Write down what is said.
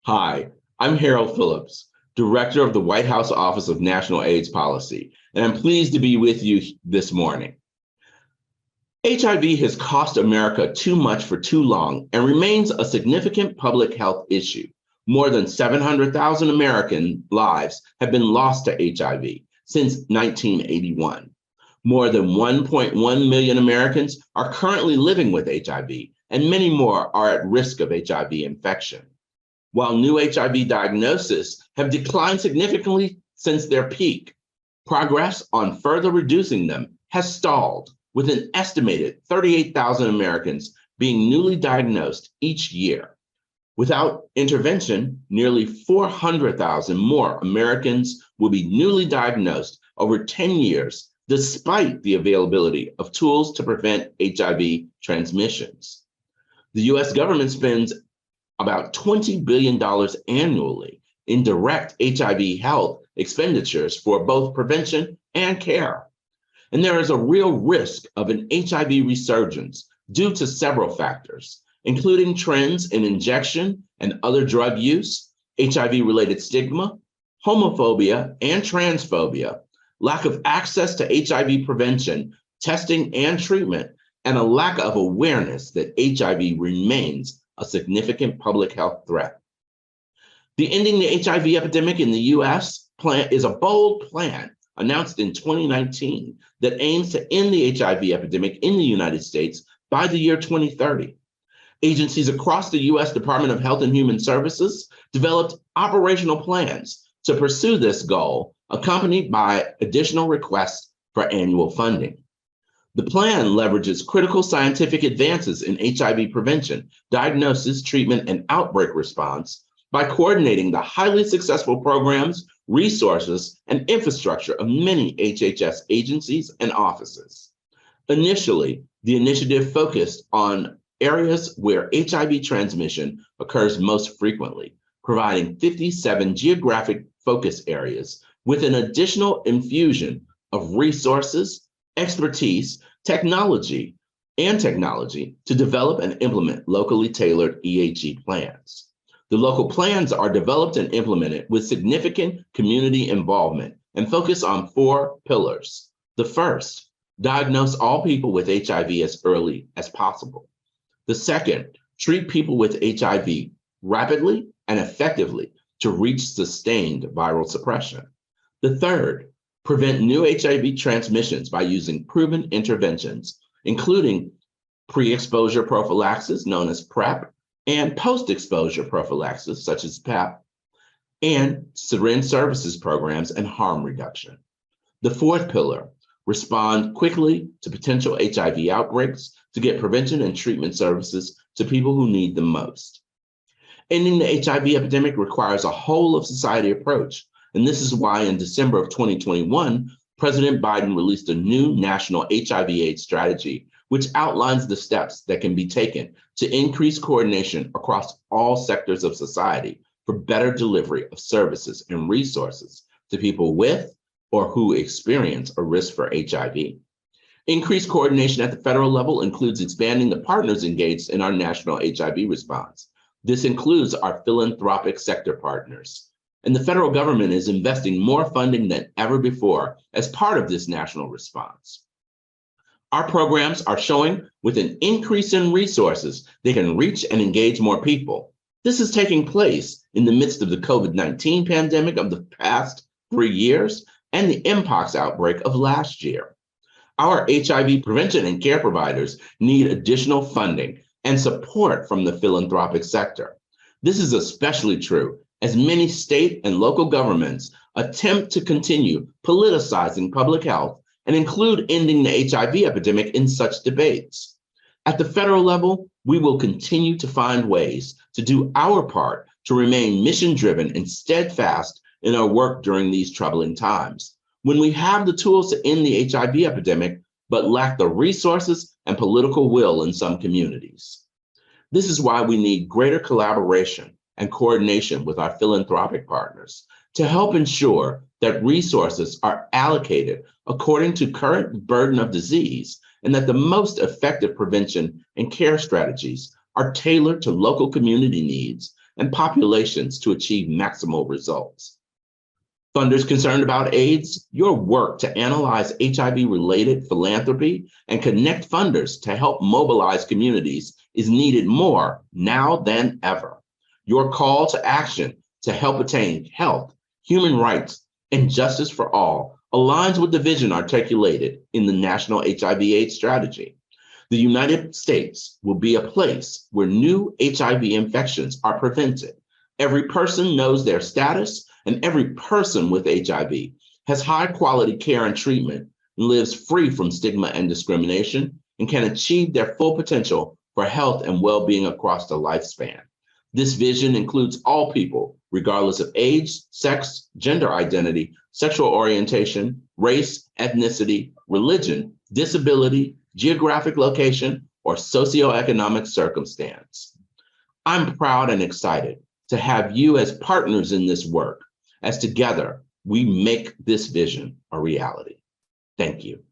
Hi, I'm Harold Phillips, Director of the White House Office of National AIDS Policy, and I'm pleased to be with you this morning. HIV has cost America too much for too long and remains a significant public health issue. More than 700,000 American lives have been lost to HIV since 1981. More than 1.1 million Americans are currently living with HIV, and many more are at risk of HIV infection. While new HIV diagnoses have declined significantly since their peak, progress on further reducing them has stalled, with an estimated 38,000 Americans being newly diagnosed each year. Without intervention, nearly 400,000 more Americans will be newly diagnosed over 10 years, despite the availability of tools to prevent HIV transmissions. The US government spends about $20 billion annually in direct HIV health expenditures for both prevention and care. And there is a real risk of an HIV resurgence due to several factors, including trends in injection and other drug use, HIV-related stigma, homophobia and transphobia, lack of access to HIV prevention, testing and treatment, and a lack of awareness that HIV remains a significant public health threat. The Ending the HIV Epidemic in the US plan is a bold plan announced in 2019 that aims to end the HIV epidemic in the United States by the year 2030. Agencies across the US Department of Health and Human Services developed operational plans to pursue this goal, accompanied by additional requests for annual funding. The plan leverages critical scientific advances in HIV prevention, diagnosis, treatment, and outbreak response by coordinating the highly successful programs, resources, and infrastructure of many HHS agencies and offices. Initially, the initiative focused on areas where HIV transmission occurs most frequently, providing 57 geographic focus areas with an additional infusion of resources, expertise, technology to develop and implement locally tailored EHE plans. The local plans are developed and implemented with significant community involvement and focus on 4 pillars. The first, diagnose all people with HIV as early as possible. The second, treat people with HIV rapidly and effectively to reach sustained viral suppression. The third, prevent new HIV transmissions by using proven interventions, including pre-exposure prophylaxis, known as PrEP, and post-exposure prophylaxis, such as PEP, and syringe services programs and harm reduction. The fourth pillar, respond quickly to potential HIV outbreaks to get prevention and treatment services to people who need them most. Ending the HIV epidemic requires a whole of society approach. And this is why in December of 2021, President Biden released a new national HIV/AIDS strategy, which outlines the steps that can be taken to increase coordination across all sectors of society for better delivery of services and resources to people with or who experience a risk for HIV. Increased coordination at the federal level includes expanding the partners engaged in our national HIV response. This includes our philanthropic sector partners. And the federal government is investing more funding than ever before as part of this national response. Our programs are showing with an increase in resources, they can reach and engage more people. This is taking place in the midst of the COVID-19 pandemic of the past 3 years and the Mpox outbreak of last year. Our HIV prevention and care providers need additional funding and support from the philanthropic sector. This is especially true as many state and local governments attempt to continue politicizing public health and include ending the HIV epidemic in such debates. At the federal level, we will continue to find ways to do our part to remain mission-driven and steadfast in our work during these troubling times. When we have the tools to end the HIV epidemic, but lack the resources and political will in some communities. This is why we need greater collaboration and coordination with our philanthropic partners to help ensure that resources are allocated according to current burden of disease and that the most effective prevention and care strategies are tailored to local community needs and populations to achieve maximal results. Funders concerned about AIDS, your work to analyze HIV-related philanthropy and connect funders to help mobilize communities is needed more now than ever. Your call to action to help attain health, human rights, and justice for all aligns with the vision articulated in the National HIV/AIDS Strategy. The United States will be a place where new HIV infections are prevented. Every person knows their status, and every person with HIV has high quality care and treatment and lives free from stigma and discrimination and can achieve their full potential for health and well-being across the lifespan. This vision includes all people, regardless of age, sex, gender identity, sexual orientation, race, ethnicity, religion, disability, geographic location, or socioeconomic circumstance. I'm proud and excited to have you as partners in this work, as together we make this vision a reality. Thank you.